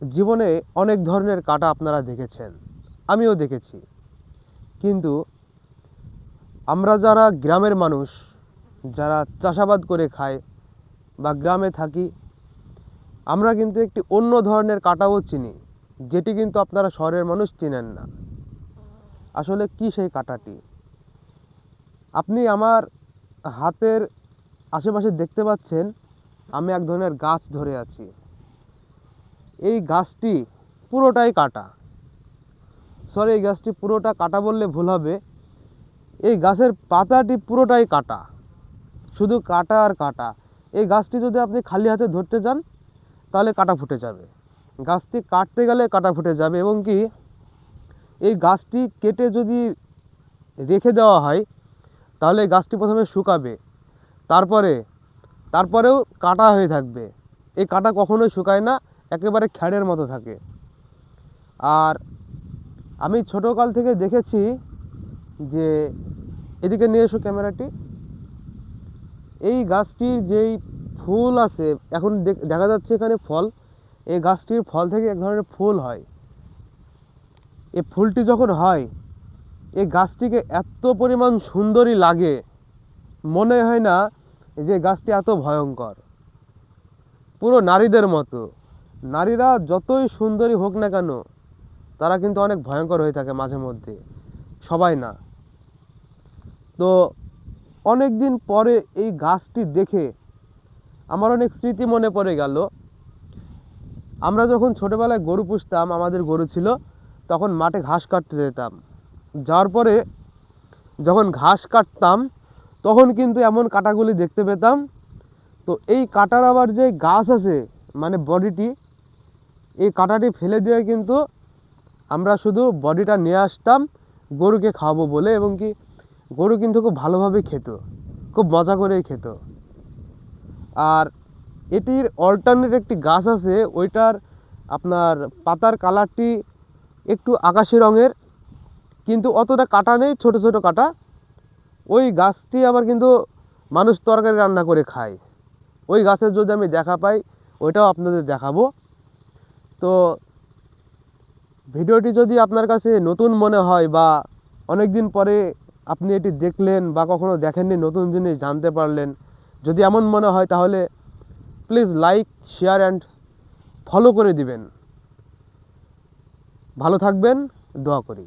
জীবনে অনেক ধরনের কাঁটা আপনারা দেখেছেন, আমিও দেখেছি। কিন্তু আমরা যারা গ্রামের মানুষ, যারা চাষাবাদ করে খায় বা গ্রামে থাকি, আমরা কিন্তু একটি অন্য ধরনের কাঁটাও চিনি, যেটি কিন্তু আপনারা শহরের মানুষ চিনেন না। আসলে কি সেই কাঁটাটি? আপনি আমার হাতের আশেপাশে দেখতে পাচ্ছেন, আমি এক ধরনের গাছ ধরে আছি। এই গাছটি পুরোটাই কাটা। সরি, এই গাছটি পুরোটা কাটা বললে ভুল হবে। এই গাছের পাতাটি পুরোটাই কাটা, শুধু কাটা আর কাটা। এই গাছটি যদি আপনি খালি হাতে ধরতে যান তাহলে কাটা ফুটে যাবে। গাছটি কাটতে গেলে কাটা ফুটে যাবে, এবং কি এই গাছটি কেটে যদি রেখে দেওয়া হয় তাহলে গাছটি প্রথমে শুকাবে, তারপরেও কাটা হয়ে থাকবে। এই কাটা কখনোই শুকায় না, একেবারে খ্যাড়ের মতো থাকে। আর আমি ছোটোকাল থেকে দেখেছি যে, এদিকে নিয়ে এসো ক্যামেরাটি, এই গাছটির যেই ফুল আছে, এখন দেখা যাচ্ছে এখানে ফল। এই গাছটির ফল থেকে এক ধরনের ফুল হয়। এই ফুলটি যখন হয়, এই গাছটিকে এত পরিমাণ সুন্দরী লাগে, মনে হয় না যে গাছটি এত ভয়ঙ্কর। পুরো নারীদের মতো। নারীরা যতই সুন্দরী হোক না কেন, তারা কিন্তু অনেক ভয়ঙ্কর হয়ে থাকে মাঝে মধ্যে, সবাই না। তো অনেক দিন পরে এই গাছটি দেখে আমার অনেক স্মৃতি মনে পড়ে গেল। আমরা যখন ছোটোবেলায় গরু পুষতাম, আমাদের গরু ছিল, তখন মাঠে ঘাস কাটতে যেতাম। যাওয়ার পরে যখন ঘাস কাটতাম তখন কিন্তু এমন কাঁটাগুলি দেখতে পেতাম। তো এই কাঁটার আবার যে গাছ আছে, মানে বডিটি, এই কাঁটাটি ফেলে দিয়ে কিন্তু আমরা শুধু বডিটা নিয়ে আসতাম গরুকে খাওয়াবো বলে, এবং কি গরু কিন্তু খুব ভালোভাবে খেত, খুব মজা করেই খেত। আর এটির অল্টারনেট একটি গাছ আছে, ওইটার আপনার পাতার কালারটি একটু আকাশি রঙের, কিন্তু অতটা কাটা নেই, ছোট ছোট কাটা। ওই গাছটি আবার কিন্তু মানুষ তরকারি রান্না করে খায়। ওই গাছের যদি আমি দেখা পাই, ওইটাও আপনাদের দেখাবো। তো ভিডিওটি যদি আপনার কাছে নতুন মনে হয়, বা অনেক দিন পরে আপনি এটি দেখলেন বা কখনো দেখেননি, নতুন জিনিস জানতে পারলেন, যদি এমন মনে হয়, তাহলে please like, share and follow করে দিবেন। ভালো থাকবেন, দোয়া করি।